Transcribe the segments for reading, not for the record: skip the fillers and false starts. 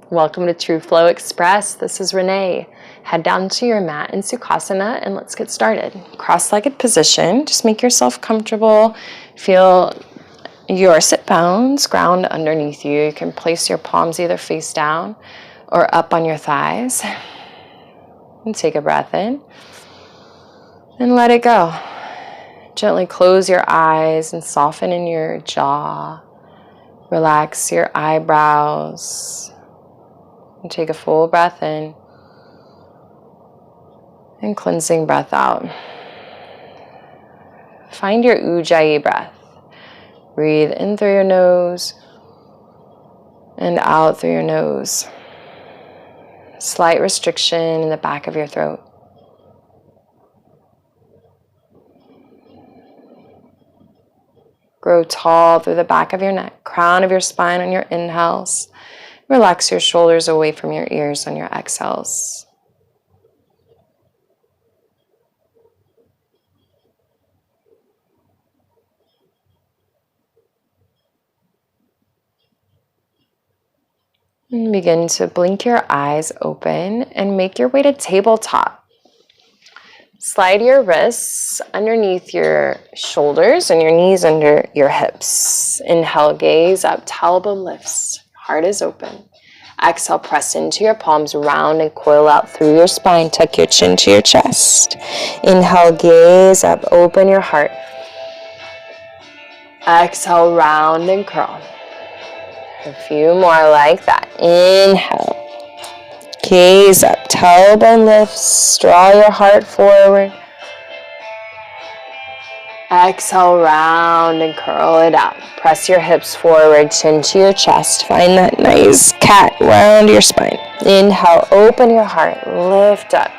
Welcome to True Flow Express. This is Renee. Head down to your mat in Sukhasana and let's get started. Cross-legged position. Just make yourself comfortable. Feel your sit bones ground underneath you. You can place your palms either face down or up on your thighs. And take a breath in and let it go. Gently close your eyes and soften in your jaw. Relax your eyebrows. And take a full breath in and cleansing breath out. Find your Ujjayi breath. Breathe in through your nose and out through your nose. Slight restriction in the back of your throat. Grow tall through the back of your neck, crown of your spine on your inhales. Relax your shoulders away from your ears on your exhales. And begin to blink your eyes open and make your way to tabletop. Slide your wrists underneath your shoulders and your knees under your hips. Inhale, gaze up, tailbone lifts. Heart is open. Exhale, press into your palms, round and coil out through your spine. Tuck your chin to your chest. Inhale, gaze up, open your heart. Exhale, round and curl. A few more like that. Inhale. Gaze up, tailbone lifts. Draw your heart forward. Exhale, round and curl it out. Press your hips forward, chin to your chest. Find that nice cat round your spine. Inhale, open your heart, lift up.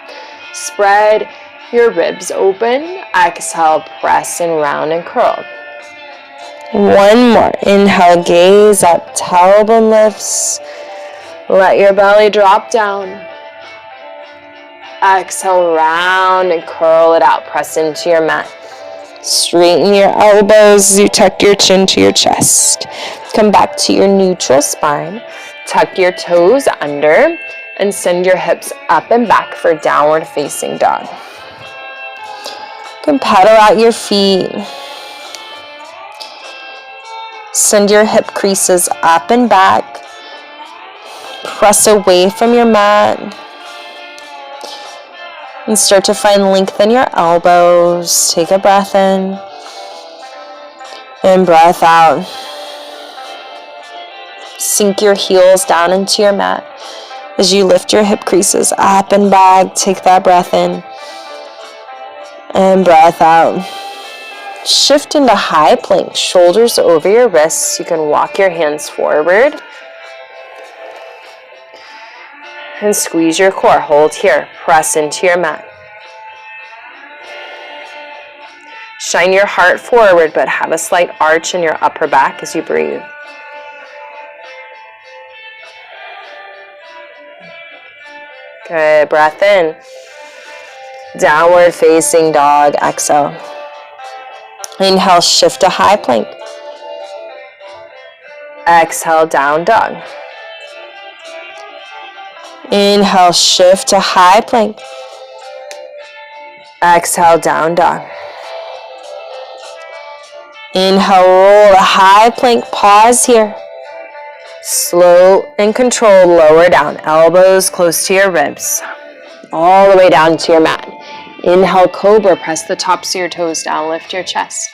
Spread your ribs open. Exhale, press and round and curl. One more. Inhale, gaze up, tailbone lifts. Let your belly drop down. Exhale, round and curl it out. Press into your mat. Straighten your elbows as you tuck your chin to your chest. Come back to your neutral spine. Tuck your toes under and send your hips up and back for downward facing dog. You can pedal out your feet. Send your hip creases up and back. Press away from your mat. And start to find length in your elbows. Take a breath in. And breath out. Sink your heels down into your mat. As you lift your hip creases up and back, take that breath in. And breath out. Shift into high plank, shoulders over your wrists. You can walk your hands forward. And squeeze your core. Hold here. Press into your mat. Shine your heart forward, but have a slight arch in your upper back as you breathe. Good. Breath in. Downward facing dog. Exhale. Inhale, shift to high plank. Exhale, down dog. Inhale, shift to high plank. Exhale, down dog. Inhale, roll a high plank. Pause here. Slow and controlled, lower down. Elbows close to your ribs. All the way down to your mat. Inhale, cobra. Press the tops of your toes down. Lift your chest.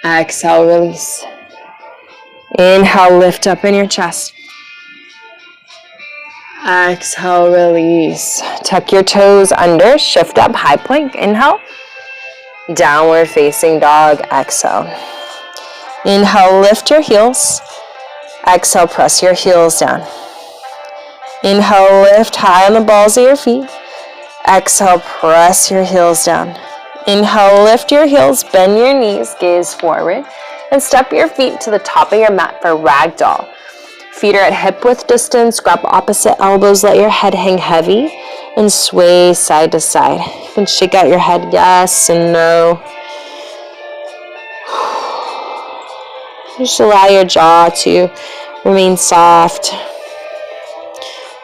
Exhale, release. Inhale, lift up in your chest. Exhale, release. Tuck your toes under. Shift up, high plank. Inhale. Downward facing dog. Exhale. Inhale, lift your heels. Exhale, press your heels down. Inhale, lift high on the balls of your feet. Exhale, press your heels down. Inhale, lift your heels, bend your knees, gaze forward, and step your feet to the top of your mat for ragdoll. Feet are at hip width distance. Grab opposite elbows. Let your head hang heavy and sway side to side. You can shake out your head yes and no. Just allow your jaw to remain soft.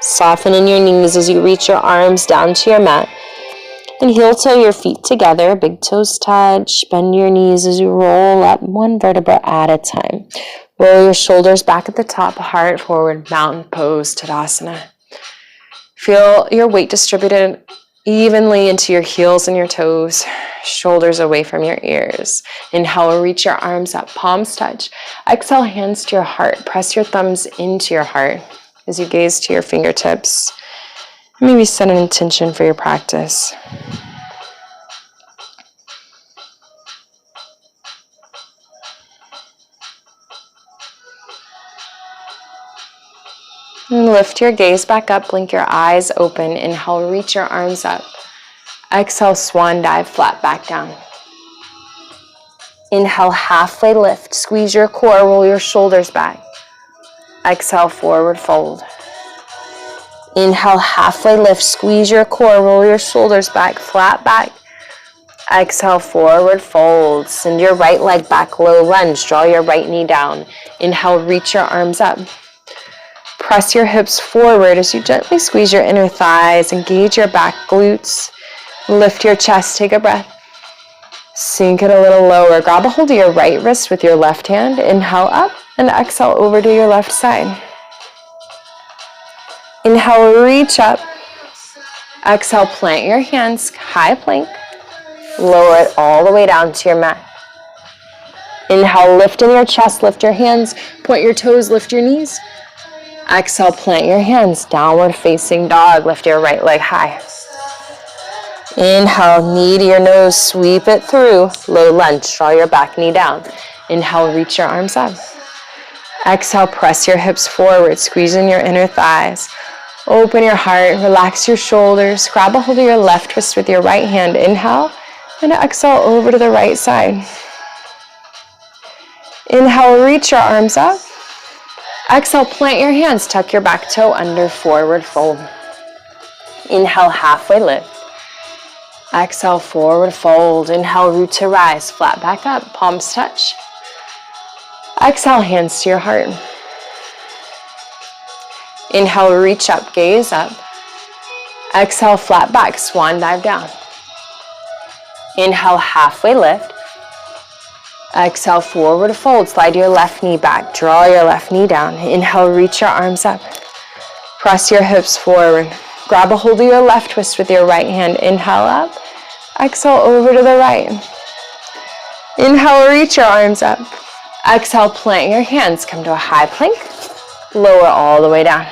Soften in your knees as you reach your arms down to your mat. And heel toe your feet together, big toes touch. Bend your knees as you roll up one vertebra at a time. Roll your shoulders back at the top, heart forward, mountain pose, Tadasana. Feel your weight distributed evenly into your heels and your toes, shoulders away from your ears. Inhale, reach your arms up, palms touch. Exhale, hands to your heart. Press your thumbs into your heart as you gaze to your fingertips. Maybe set an intention for your practice. And lift your gaze back up, blink your eyes open. Inhale, reach your arms up. Exhale, swan dive, flat back down. Inhale, halfway lift. Squeeze your core, roll your shoulders back. Exhale, forward fold. Inhale, halfway lift. Squeeze your core, roll your shoulders back, flat back. Exhale, forward fold. Send your right leg back, low lunge. Draw your right knee down. Inhale, reach your arms up. Press your hips forward as you gently squeeze your inner thighs. Engage your back glutes. Lift your chest, take a breath. Sink it a little lower. Grab a hold of your right wrist with your left hand. Inhale up and exhale over to your left side. Inhale, reach up. Exhale, plant your hands, high plank. Lower it all the way down to your mat. Inhale, lift in your chest, lift your hands, point your toes, lift your knees. Exhale, plant your hands, downward facing dog. Lift your right leg high. Inhale, knee to your nose, sweep it through. Low lunge, draw your back knee down. Inhale, reach your arms up. Exhale, press your hips forward, squeeze in your inner thighs. Open your heart, relax your shoulders. Grab a hold of your left wrist with your right hand. Inhale, and exhale over to the right side. Inhale, reach your arms up. Exhale, plant your hands, tuck your back toe under, forward fold. Inhale, halfway lift. Exhale, forward fold. Inhale, root to rise, flat back up, palms touch. Exhale, hands to your heart. Inhale, reach up, gaze up. Exhale, flat back, swan dive down. Inhale, halfway lift. Exhale, forward fold. Slide your left knee back. Draw your left knee down. Inhale, reach your arms up. Press your hips forward. Grab a hold of your left wrist with your right hand. Inhale up. Exhale, over to the right. Inhale, reach your arms up. Exhale, plant your hands. Come to a high plank. Lower all the way down.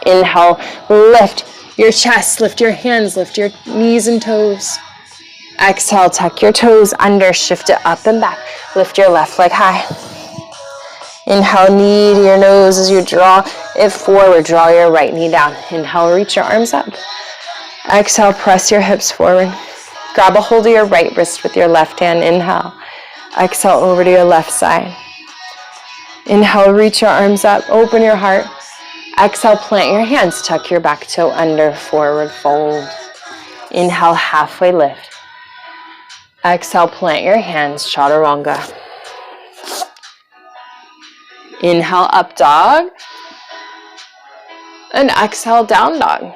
Inhale, lift your chest, lift your hands, lift your knees and toes. Exhale, tuck your toes under, shift it up and back. Lift your left leg high. Inhale, knee to your nose as you draw it forward. Draw your right knee down. Inhale, reach your arms up. Exhale, press your hips forward. Grab a hold of your right wrist with your left hand. Inhale. Exhale, over to your left side. Inhale, reach your arms up. Open your heart. Exhale, plant your hands. Tuck your back toe under, forward fold. Inhale, halfway lift. Exhale, plant your hands, chaturanga. Inhale, up dog. And exhale, down dog.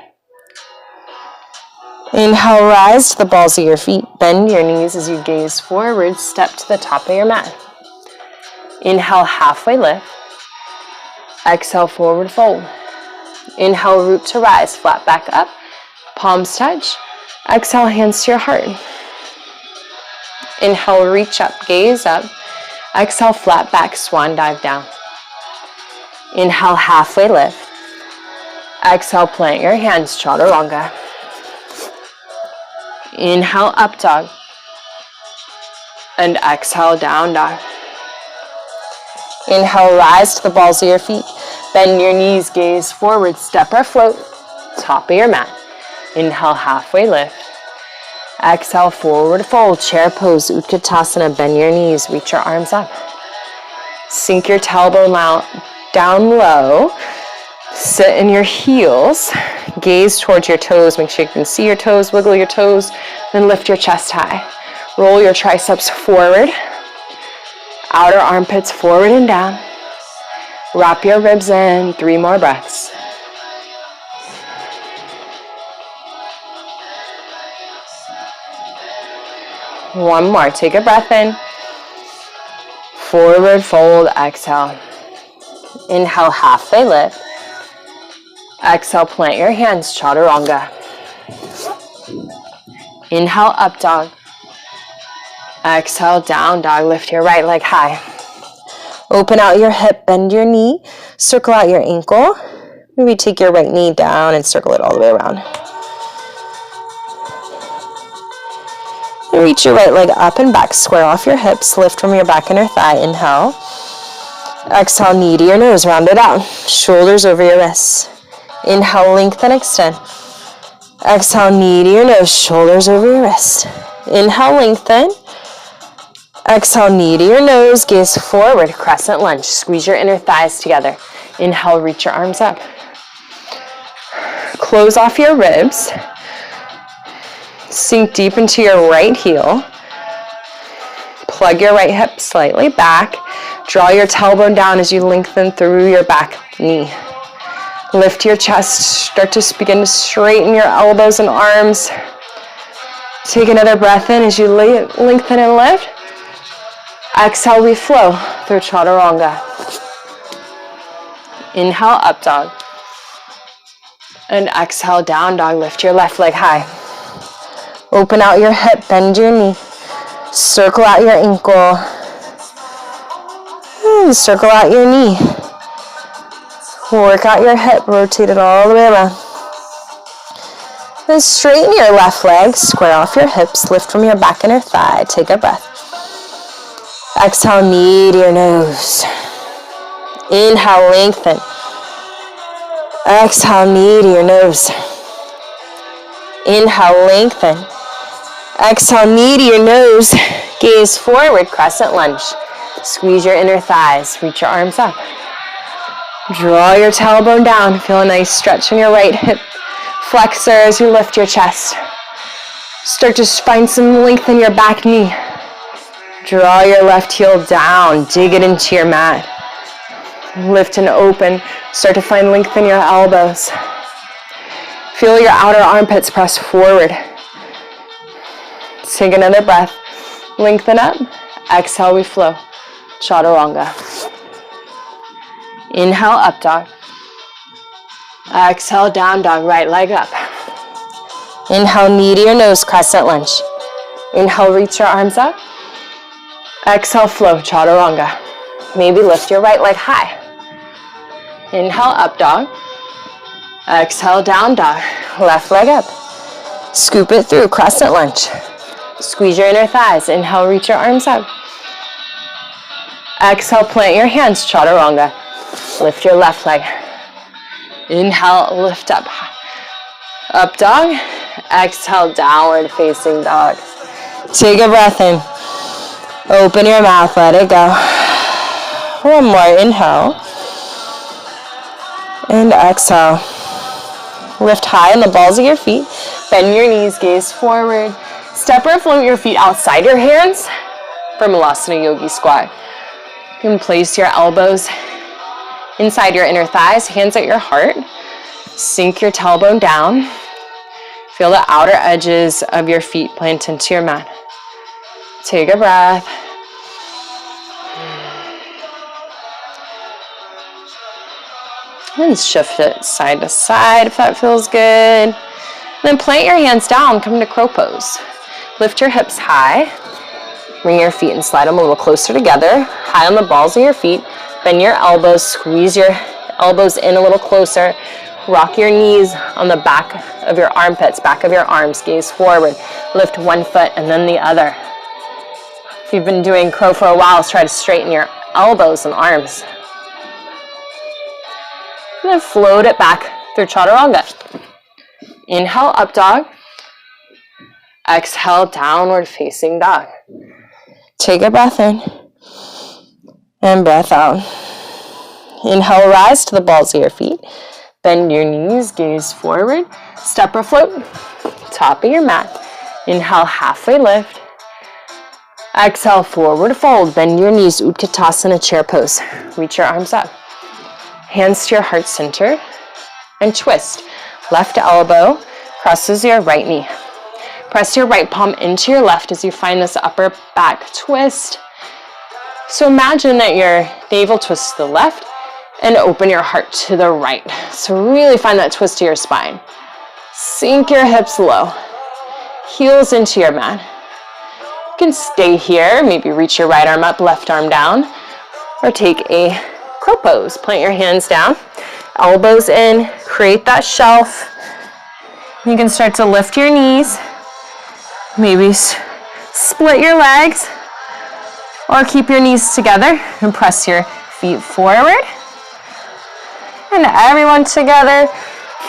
Inhale, rise to the balls of your feet. Bend your knees as you gaze forward. Step to the top of your mat. Inhale, halfway lift. Exhale, forward fold. Inhale, root to rise, flat back up. Palms touch. Exhale, hands to your heart. Inhale, reach up, gaze up. Exhale, flat back, swan dive down. Inhale, halfway lift. Exhale, plant your hands, chaturanga. Inhale, up dog. And exhale, down dog. Inhale, rise to the balls of your feet. Bend your knees, gaze forward, step or float. Top of your mat. Inhale, halfway lift. Exhale, forward fold, chair pose, Utkatasana. Bend your knees, reach your arms up. Sink your tailbone down low. Sit in your heels. Gaze towards your toes. Make sure you can see your toes, wiggle your toes, then lift your chest high. Roll your triceps forward. Outer armpits forward and down. Wrap your ribs in. 3 more breaths. One more. Take a breath in. Forward fold, exhale. Inhale, halfway lift. Exhale, plant your hands, chaturanga. Inhale, up dog. Exhale, down dog. Lift your right leg high. Open out your hip, bend your knee, circle out your ankle. Maybe take your right knee down and circle it all the way around. And reach your right leg up and back, square off your hips, lift from your back inner thigh. Inhale. Exhale, knee to your nose, round it out. Shoulders over your wrists. Inhale, lengthen, extend. Exhale, knee to your nose, shoulders over your wrist. Inhale, lengthen. Exhale, knee to your nose, gaze forward, crescent lunge. Squeeze your inner thighs together. Inhale, reach your arms up. Close off your ribs. Sink deep into your right heel. Plug your right hip slightly back. Draw your tailbone down as you lengthen through your back knee. Lift your chest. Start to begin to straighten your elbows and arms. Take another breath in as you lengthen and lift. Exhale, we flow through chaturanga. Inhale, up dog. And exhale, down dog. Lift your left leg high. Open out your hip, bend your knee. Circle out your ankle. And circle out your knee. Work out your hip, rotate it all the way around. Then straighten your left leg, square off your hips, lift from your back inner thigh. Take a breath. Exhale, knee to your nose. Inhale, lengthen. Exhale, knee to your nose. Inhale, lengthen. Exhale, knee to your nose. Gaze forward, crescent lunge. Squeeze your inner thighs. Reach your arms up. Draw your tailbone down. Feel a nice stretch in your right hip flexor as you lift your chest. Start to find some length in your back knee. Draw your left heel down. Dig it into your mat. Lift and open. Start to find length in your elbows. Feel your outer armpits press forward. Take another breath. Lengthen up. Exhale, we flow. Chaturanga. Inhale, up dog. Exhale, down dog. Right leg up. Inhale, knee to your nose, crescent lunge. Inhale, reach your arms up. Exhale, flow, chaturanga. Maybe lift your right leg high. Inhale, up dog. Exhale, down dog. Left leg up. Scoop it through, crescent lunge. Squeeze your inner thighs. Inhale, reach your arms up. Exhale, plant your hands, chaturanga. Lift your left leg. Inhale, lift up. Up dog. Exhale, downward facing dog. Take a breath in. Open your mouth, let it go. One more, inhale. And exhale. Lift high on the balls of your feet. Bend your knees, gaze forward. Step or float your feet outside your hands for Malasana Yogi Squat. You can place your elbows inside your inner thighs, hands at your heart. Sink your tailbone down. Feel the outer edges of your feet plant into your mat. Take a breath. And shift it side to side if that feels good. Then plant your hands down, come to crow pose. Lift your hips high. Bring your feet and slide them a little closer together. High on the balls of your feet. Bend your elbows, squeeze your elbows in a little closer. Rock your knees on the back of your armpits, back of your arms. Gaze forward. Lift one foot and then the other. If you've been doing crow for a while, try to straighten your elbows and arms. And then float it back through chaturanga. Inhale, up dog. Exhale, downward facing dog. Take a breath in. And breath out. Inhale, rise to the balls of your feet. Bend your knees, gaze forward. Step or float. Top of your mat. Inhale, halfway lift. Exhale, forward fold. Bend your knees, Utkatasana chair pose. Reach your arms up. Hands to your heart center. And twist. Left elbow crosses your right knee. Press your right palm into your left as you find this upper back twist. So imagine that your navel twists to the left and open your heart to the right. So really find that twist to your spine. Sink your hips low. Heels into your mat. You can stay here, maybe reach your right arm up, left arm down, or take a crow pose. Plant your hands down, elbows in, create that shelf. You can start to lift your knees, maybe split your legs, or keep your knees together and press your feet forward. And everyone together,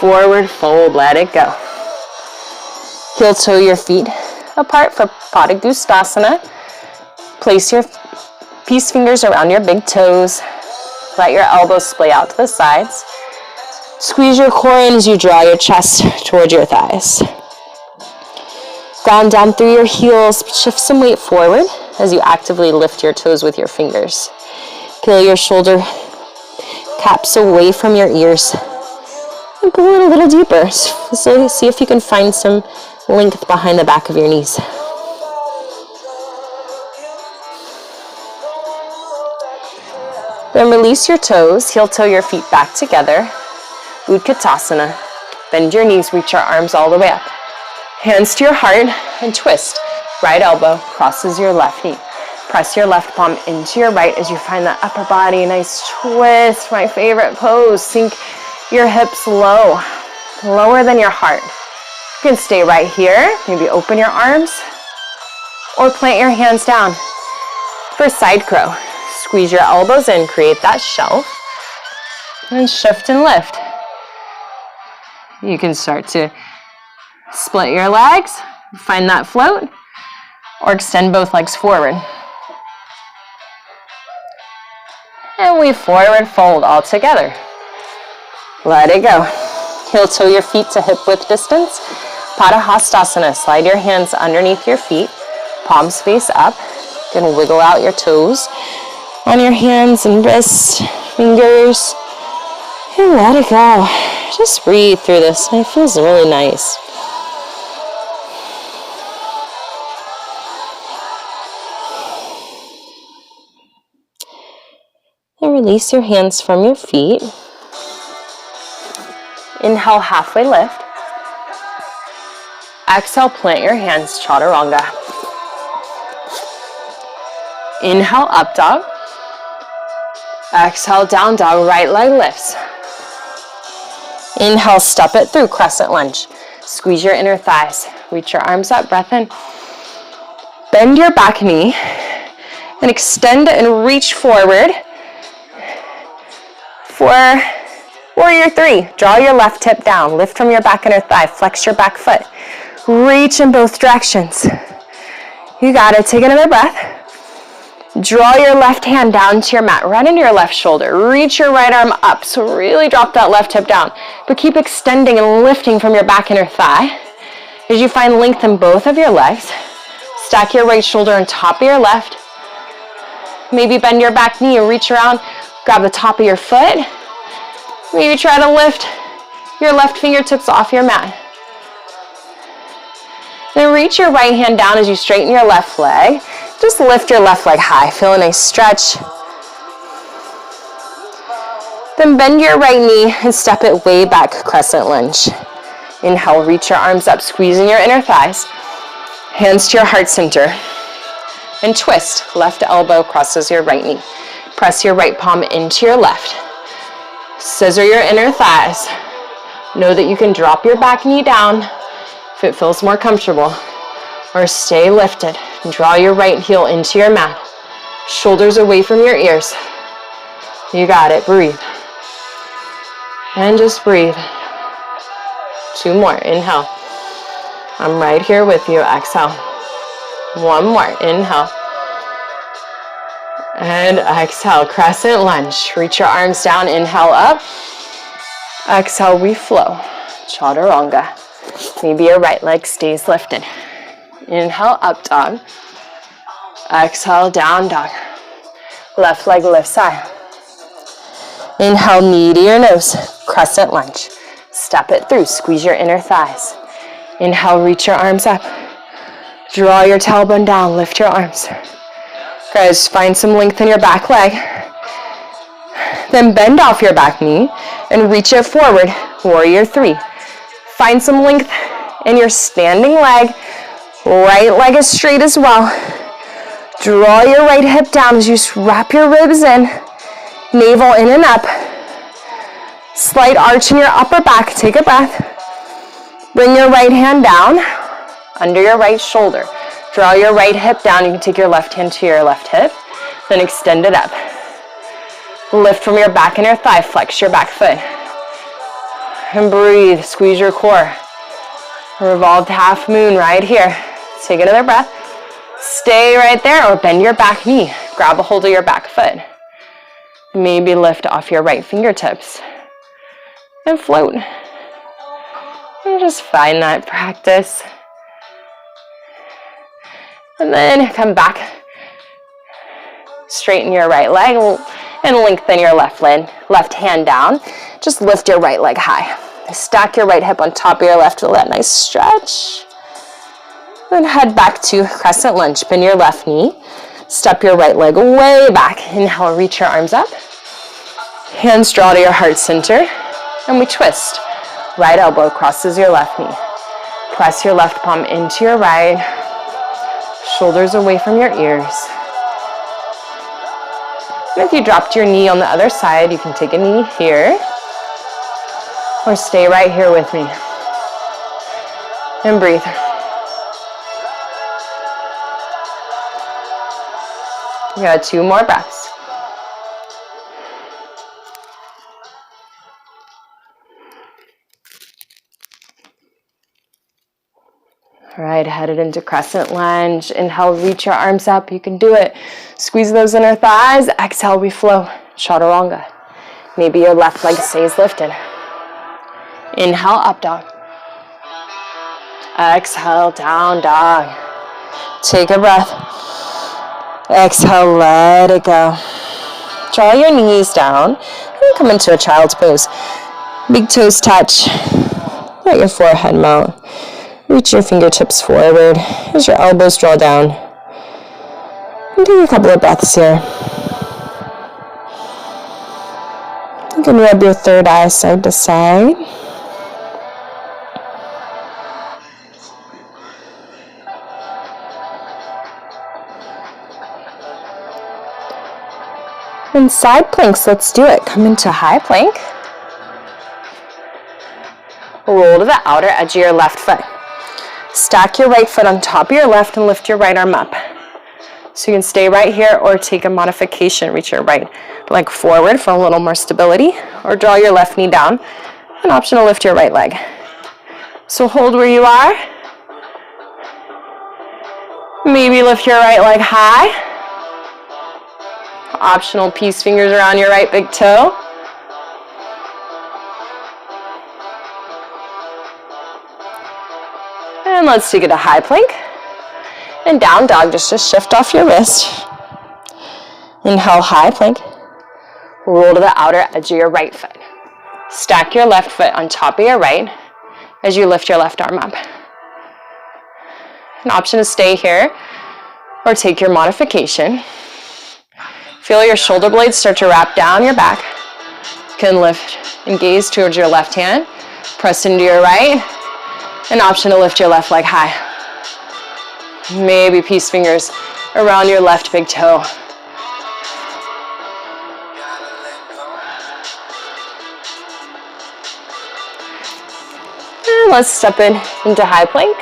forward fold, let it go. Heel toe your feet apart for Padangusthasana. Place your peace fingers around your big toes. Let your elbows splay out to the sides. Squeeze your core in as you draw your chest towards your thighs. Ground down through your heels, shift some weight forward as you actively lift your toes with your fingers. Peel your shoulder caps away from your ears. And pull it a little deeper. So see if you can find some length behind the back of your knees. Then release your toes, heel toe your feet back together. Utkatasana. Bend your knees, reach your arms all the way up. Hands to your heart and twist. Right elbow crosses your left knee. Press your left palm into your right as you find that upper body. Nice twist, my favorite pose. Sink your hips low, lower than your heart. You can stay right here. Maybe open your arms or plant your hands down for side crow. Squeeze your elbows in, create that shelf, and shift and lift. You can start to split your legs, find that float, or extend both legs forward. And we forward fold all together. Let it go. Heel toe your feet to hip width distance. Padahastasana, slide your hands underneath your feet, palms face up. You can wiggle out your toes on your hands and wrists, fingers, and let it go. Just breathe through this. It feels really nice. And release your hands from your feet. Inhale, halfway lift. Exhale, plant your hands, Chaturanga. Inhale, up dog. Exhale, down dog, right leg lifts. Inhale, step it through, crescent lunge. Squeeze your inner thighs. Reach your arms up, breath in. Bend your back knee and extend and reach forward for warrior three. Draw your left hip down, lift from your back inner thigh, flex your back foot. Reach in both directions. You got it, take another breath. Draw your left hand down to your mat, right into your left shoulder. Reach your right arm up, so really drop that left hip down. But keep extending and lifting from your back inner thigh. As you find length in both of your legs, stack your right shoulder on top of your left. Maybe bend your back knee and reach around, grab the top of your foot. Maybe try to lift your left fingertips off your mat. Then reach your right hand down as you straighten your left leg. Just lift your left leg high. Feel a nice stretch. Then bend your right knee and step it way back, crescent lunge. Inhale, reach your arms up, squeezing your inner thighs. Hands to your heart center. And twist. Left elbow crosses your right knee. Press your right palm into your left. Scissor your inner thighs. Know that you can drop your back knee down if it feels more comfortable, or stay lifted. Draw your right heel into your mat. Shoulders away from your ears. You got it, breathe. And just breathe. 2 more, inhale. I'm right here with you, exhale. 1 more, inhale. And exhale, crescent lunge. Reach your arms down, inhale up. Exhale, we flow. Chaturanga. Maybe your right leg stays lifted. Inhale, up dog. Exhale, down dog. Left leg lifts high. Inhale, knee to your nose. Crescent lunge. Step it through. Squeeze your inner thighs. Inhale, reach your arms up. Draw your tailbone down, lift your arms. Guys, find some length in your back leg. Then bend off your back knee and reach it forward, warrior three. Find some length in your standing leg. Right leg is straight as well. Draw your right hip down as you wrap your ribs in. Navel in and up. Slight arch in your upper back. Take a breath. Bring your right hand down under your right shoulder. Draw your right hip down. You can take your left hand to your left hip. Then extend it up. Lift from your back and your thigh. Flex your back foot. And breathe. Squeeze your core. Revolved half moon right here. Take another breath. Stay right there or bend your back knee. Grab a hold of your back foot. Maybe lift off your right fingertips. And float. And just find that practice. And then come back. Straighten your right leg and lengthen your left hand down. Just lift your right leg high. Stack your right hip on top of your left with that nice stretch. Then head back to crescent lunge. Bend your left knee. Step your right leg way back. Inhale, reach your arms up. Hands draw to your heart center. And we twist. Right elbow crosses your left knee. Press your left palm into your right. Shoulders away from your ears. And if you dropped your knee on the other side, you can take a knee here. Or stay right here with me. And breathe. We got 2 more breaths. All right, headed into crescent lunge. Inhale, reach your arms up. You can do it. Squeeze those inner thighs. Exhale, we flow. Chaturanga. Maybe your left leg stays lifted. Inhale, up dog. Exhale, down dog. Take a breath. Exhale, let it go. Draw your knees down and come into a child's pose. Big toes touch. Let your forehead mount. Reach your fingertips forward as your elbows draw down. And do a couple of breaths here. You can rub your third eye side to side. And side planks, let's do it. Come into high plank. Roll to the outer edge of your left foot. Stack your right foot on top of your left and lift your right arm up. So you can stay right here or take a modification. Reach your right leg forward for a little more stability, or draw your left knee down. An option to lift your right leg. So hold where you are. Maybe lift your right leg high. Optional peace fingers around your right big toe. And let's take it to high plank. And down dog, just to shift off your wrist. Inhale, high plank. Roll to the outer edge of your right foot. Stack your left foot on top of your right as you lift your left arm up. An option to stay here or take your modification. Feel your shoulder blades start to wrap down your back. You can lift and gaze towards your left hand. Press into your right. An option to lift your left leg high. Maybe peace fingers around your left big toe. And let's step into high plank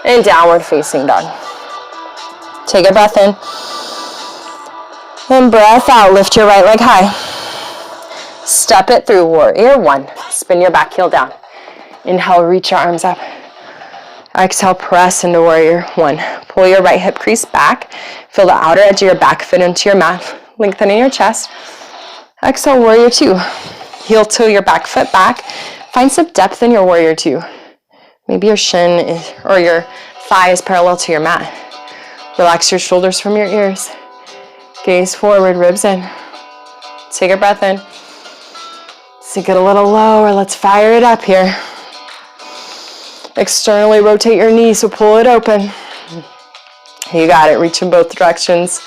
and downward facing dog. Take a breath in. And breath out, lift your right leg high. Step it through, warrior one. Spin your back heel down. Inhale, reach your arms up. Exhale, press into warrior one. Pull your right hip crease back. Feel the outer edge of your back fit into your mat. Lengthening your chest. Exhale, warrior two. Heel toe your back foot back. Find some depth in your warrior two. Maybe your shin or your thigh is parallel to your mat. Relax your shoulders from your ears. Gaze forward, ribs in. Take a breath in. Sink it a little lower. Let's fire it up here. Externally rotate your knees, so pull it open. You got it. Reach in both directions.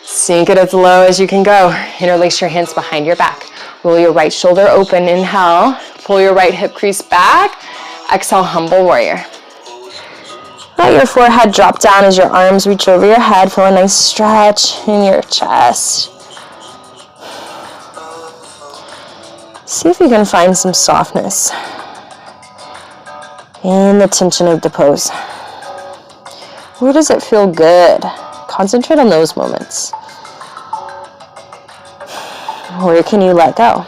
Sink it as low as you can go. Interlace your hands behind your back. Roll your right shoulder open. Inhale. Pull your right hip crease back. Exhale, humble warrior. Let your forehead drop down as your arms reach over your head. Feel a nice stretch in your chest. See if you can find some softness in the tension of the pose. Where does it feel good? Concentrate on those moments. Where can you let go?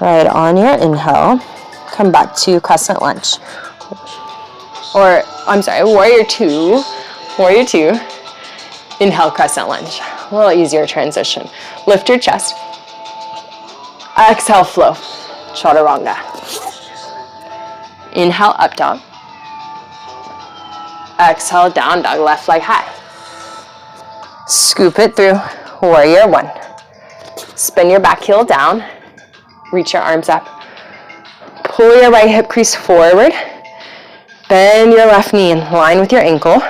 Right, on your inhale, come back to crescent lunge. Or, I'm sorry, warrior two. Warrior two. Inhale, crescent lunge. A little easier transition. Lift your chest. Exhale, flow. Chaturanga. Inhale, up dog. Exhale, down dog, left leg high. Scoop it through. Warrior one. Spin your back heel down. Reach your arms up. Pull your right hip crease forward. Bend your left knee in line with your ankle.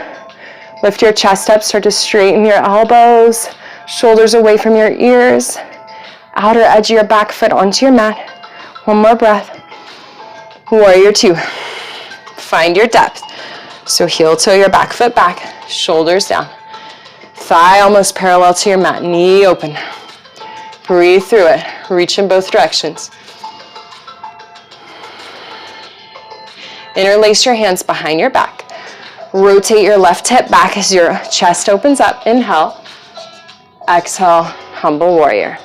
Lift your chest up. Start to straighten your elbows. Shoulders away from your ears. Outer edge of your back foot onto your mat. One more breath. Warrior two. Find your depth. So heel toe your back foot back. Shoulders down. Thigh almost parallel to your mat. Knee open. Breathe through it. Reach in both directions. Interlace your hands behind your back. Rotate your left hip back as your chest opens up. Inhale. Exhale, humble warrior.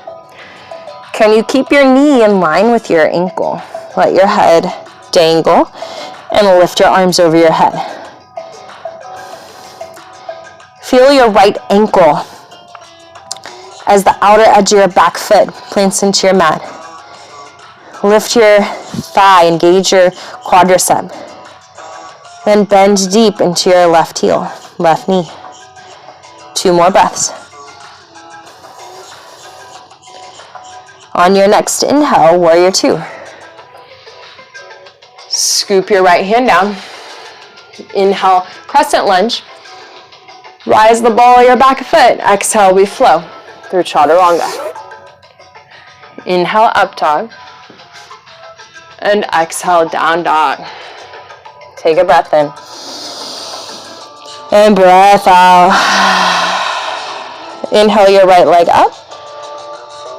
Can you keep your knee in line with your ankle? Let your head dangle and lift your arms over your head. Feel your right ankle as the outer edge of your back foot plants into your mat. Lift your thigh, engage your quadricep. Then bend deep into your left heel, left knee. 2 more breaths. On your next inhale, warrior two. Scoop your right hand down. Inhale, crescent lunge. Rise the ball of your back foot. Exhale, we flow through chaturanga. Inhale, up dog. And exhale, down dog. Take a breath in. And breath out. Inhale your right leg up.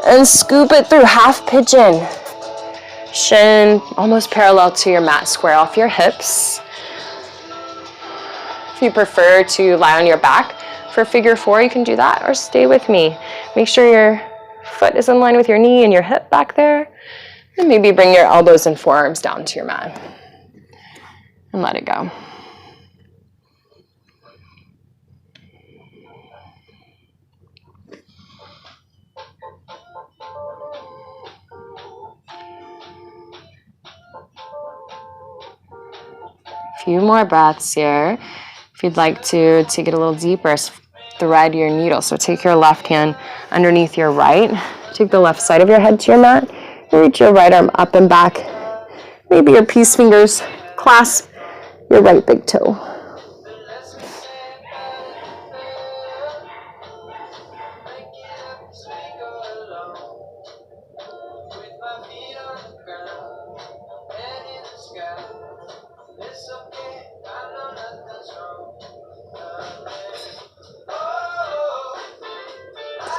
And scoop it through half pigeon. Shin almost parallel to your mat. Square off your hips. If you prefer to lie on your back for figure four, you can do that, or stay with me. Make sure your foot is in line with your knee and your hip back there. And maybe bring your elbows and forearms down to your mat. And let it go. Few more breaths here. If you'd like to take it a little deeper, thread your needle. So take your left hand underneath your right. Take the left side of your head to your mat. Reach your right arm up and back. Maybe your peace fingers clasp your right big toe.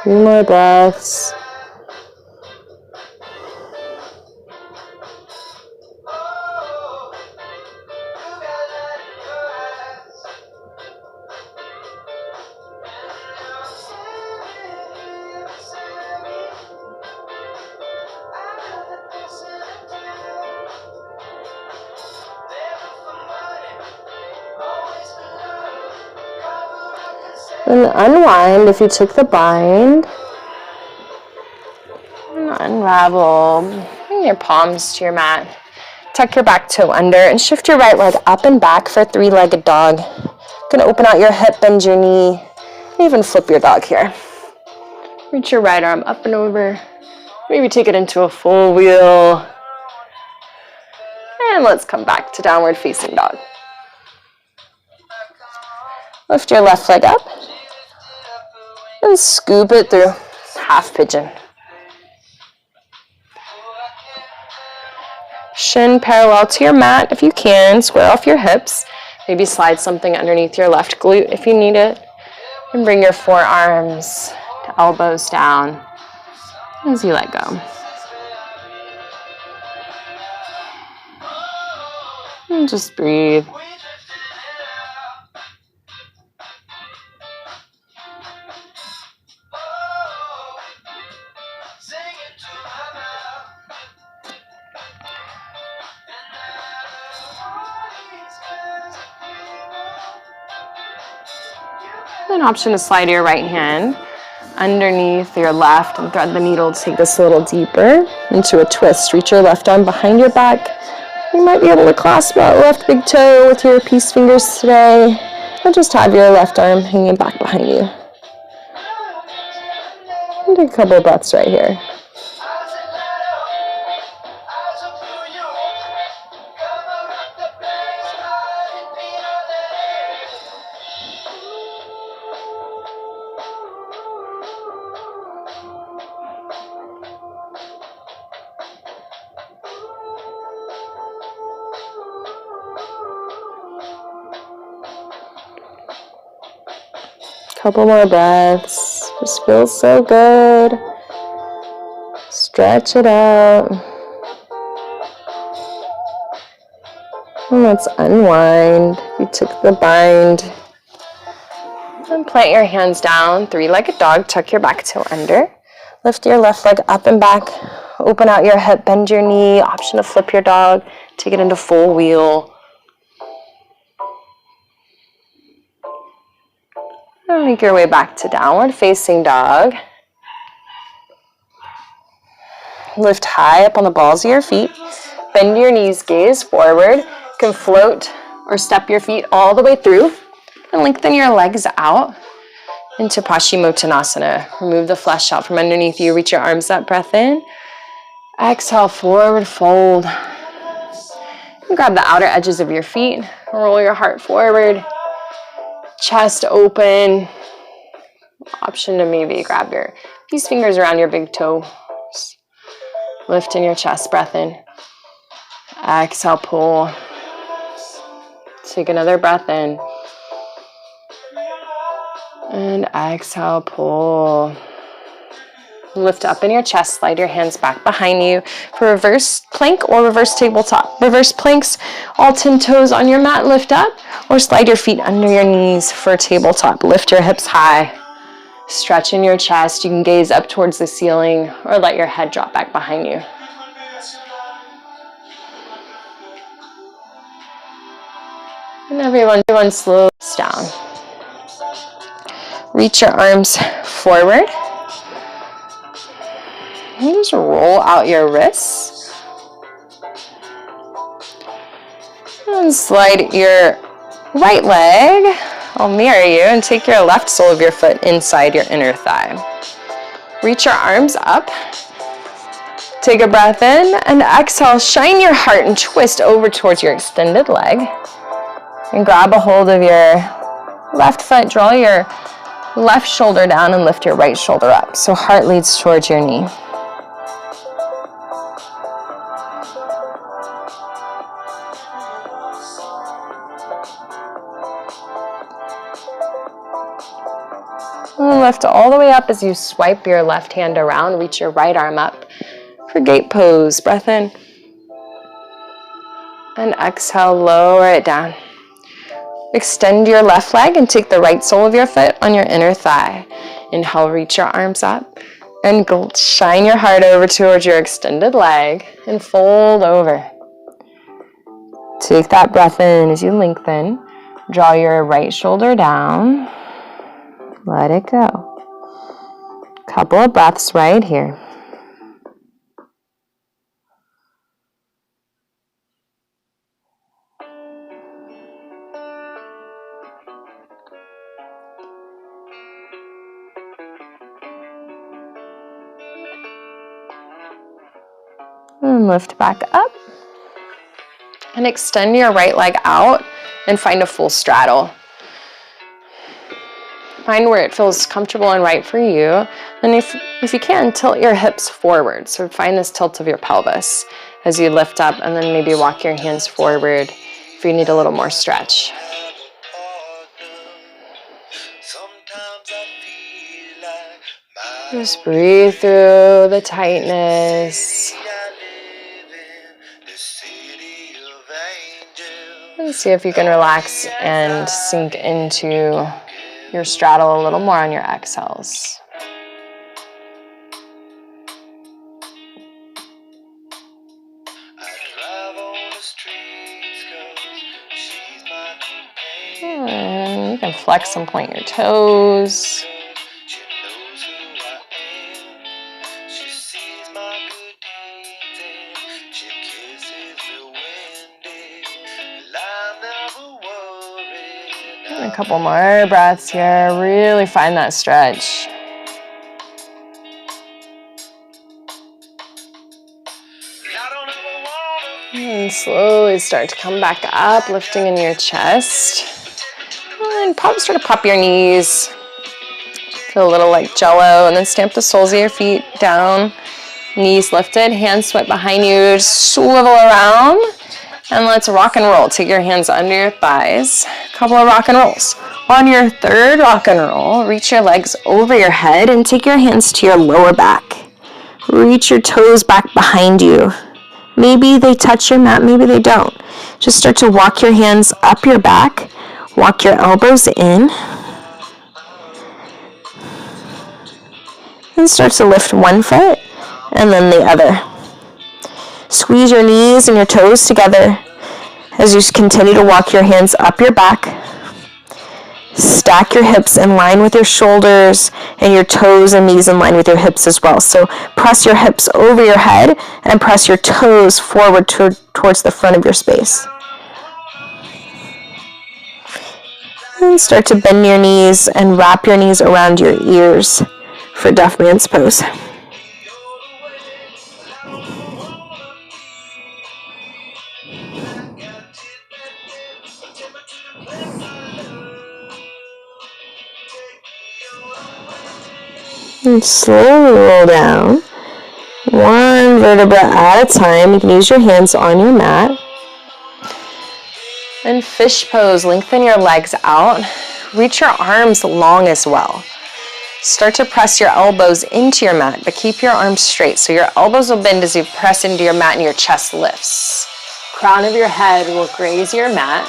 Few more breaths. And unwind if you took the bind. And unravel. Bring your palms to your mat. Tuck your back toe under and shift your right leg up and back for 3-legged dog. Gonna open out your hip, bend your knee, and even flip your dog here. Reach your right arm up and over. Maybe take it into a full wheel. And let's come back to downward facing dog. Lift your left leg up and scoop it through half pigeon. Shin parallel to your mat if you can. Square off your hips. Maybe slide something underneath your left glute if you need it. And bring your forearms to elbows down as you let go. And just breathe. An option to slide your right hand underneath your left and thread the needle to take this a little deeper into a twist. Reach your left arm behind your back. You might be able to clasp that left big toe with your peace fingers today, or just have your left arm hanging back behind you. And take a couple of breaths right here. Couple more breaths. Just feels so good. Stretch it out. And let's unwind. We took the bind. And plant your hands down. Three-legged dog. Tuck your back toe under. Lift your left leg up and back. Open out your hip. Bend your knee. Option to flip your dog. Take it into full wheel. And make your way back to downward facing dog. Lift high up on the balls of your feet. Bend your knees, gaze forward. You can float or step your feet all the way through and lengthen your legs out into Paschimottanasana. Remove the flesh out from underneath you. Reach your arms up, breath in. Exhale, forward fold. And grab the outer edges of your feet. Roll your heart forward. Chest open. Option to maybe grab your peace fingers around your big toe. Lift in your chest, breath in. Exhale, pull. Take another breath in. And exhale, pull. Lift up in your chest, slide your hands back behind you for reverse plank or reverse tabletop. Reverse planks, all 10 toes on your mat, lift up, or slide your feet under your knees for tabletop. Lift your hips high, stretch in your chest. You can gaze up towards the ceiling or let your head drop back behind you. And everyone slows down. Reach your arms forward. And just roll out your wrists. And slide your right leg. I'll mirror you and take your left sole of your foot inside your inner thigh. Reach your arms up. Take a breath in and exhale. Shine your heart and twist over towards your extended leg. And grab a hold of your left foot. Draw your left shoulder down and lift your right shoulder up. So heart leads towards your knee. And lift all the way up as you swipe your left hand around. Reach your right arm up for gate pose. Breath in. And exhale, lower it down. Extend your left leg and take the right sole of your foot on your inner thigh. Inhale, reach your arms up. And shine your heart over towards your extended leg and fold over. Take that breath in as you lengthen. Draw your right shoulder down. Let it go. Couple of breaths right here. And lift back up. And extend your right leg out and find a full straddle. Find where it feels comfortable and right for you. And if you can, tilt your hips forward. So find this tilt of your pelvis as you lift up, and then maybe walk your hands forward if you need a little more stretch. Just breathe through the tightness. And see if you can relax and sink into your straddle a little more on your exhales. And you can flex and point your toes. And a couple more breaths here. Really find that stretch. And slowly start to come back up, lifting in your chest. And start to pop your knees. Feel a little like jello, and then stamp the soles of your feet down. Knees lifted, hands swept behind you. Just swivel around. And let's rock and roll. Take your hands under your thighs. A couple of rock and rolls. On your third rock and roll, reach your legs over your head and take your hands to your lower back. Reach your toes back behind you. Maybe they touch your mat, maybe they don't. Just start to walk your hands up your back. Walk your elbows in. And start to lift one foot and then the other. Squeeze your knees and your toes together as you continue to walk your hands up your back. Stack your hips in line with your shoulders and your toes and knees in line with your hips as well. So press your hips over your head and press your toes forward towards the front of your space. And start to bend your knees and wrap your knees around your ears for Deaf Man's Pose. And slowly roll down, one vertebra at a time. You can use your hands on your mat. And fish pose, lengthen your legs out. Reach your arms long as well. Start to press your elbows into your mat, but keep your arms straight. So your elbows will bend as you press into your mat and your chest lifts. Crown of your head will graze your mat.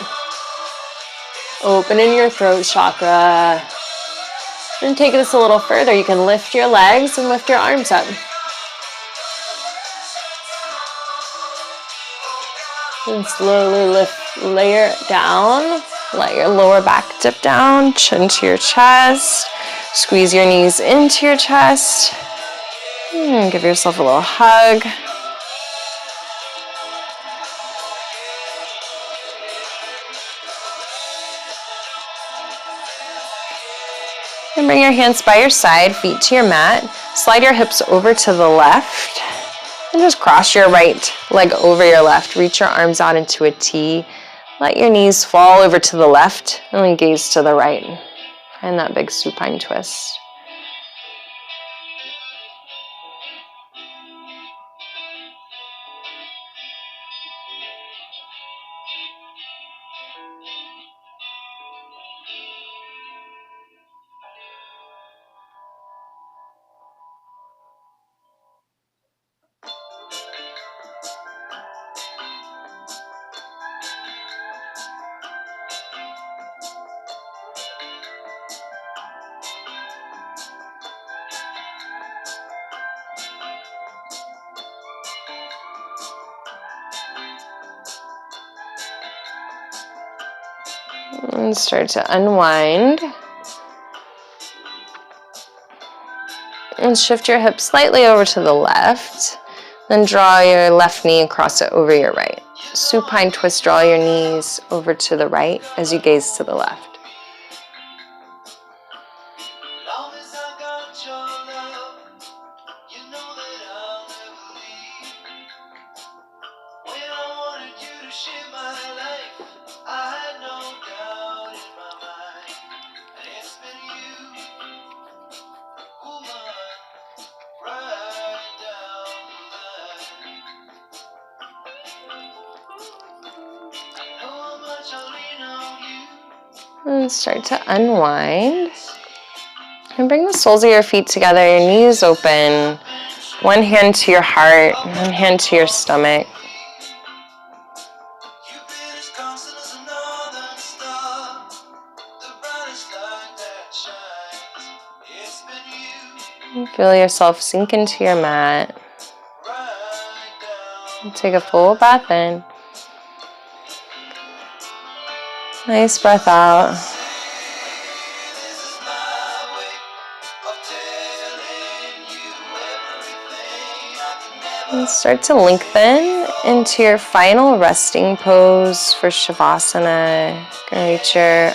Opening your throat chakra. And take this a little further. You can lift your legs and lift your arms up. And slowly layer it down. Let your lower back dip down, chin to your chest. Squeeze your knees into your chest. And give yourself a little hug. And bring your hands by your side, feet to your mat. Slide your hips over to the left. And just cross your right leg over your left. Reach your arms out into a T. Let your knees fall over to the left and then gaze to the right. Find that big supine twist. And start to unwind. And shift your hips slightly over to the left. Then draw your left knee and cross it over your right. Supine twist, draw your knees over to the right as you gaze to the left. And start to unwind. And bring the soles of your feet together, your knees open. One hand to your heart, one hand to your stomach. And feel yourself sink into your mat. And take a full breath in. Nice breath out. And start to lengthen into your final resting pose for Shavasana. Gonna reach your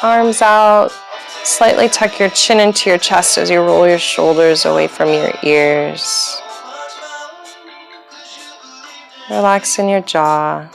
arms out. Slightly tuck your chin into your chest as you roll your shoulders away from your ears. Relax in your jaw.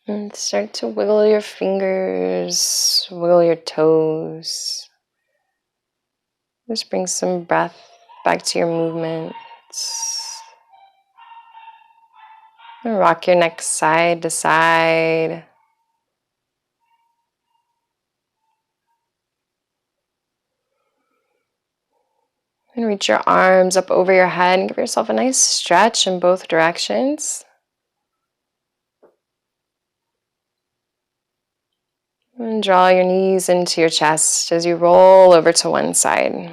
And start to wiggle your fingers, wiggle your toes. Just bring some breath back to your movements. And rock your neck side to side. And reach your arms up over your head and give yourself a nice stretch in both directions. And draw your knees into your chest as you roll over to one side.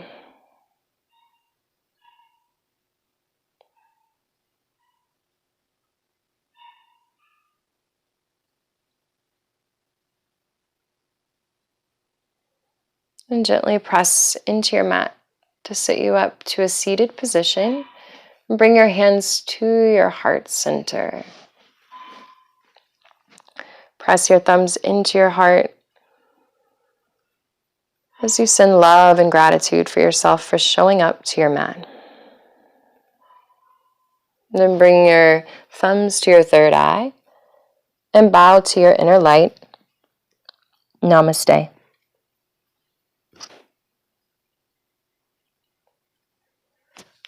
And gently press into your mat to sit you up to a seated position. And bring your hands to your heart center. Press your thumbs into your heart as you send love and gratitude for yourself for showing up to your mat. And then bring your thumbs to your third eye and bow to your inner light. Namaste.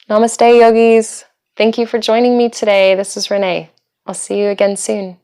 Namaste, yogis. Thank you for joining me today. This is Renee. I'll see you again soon.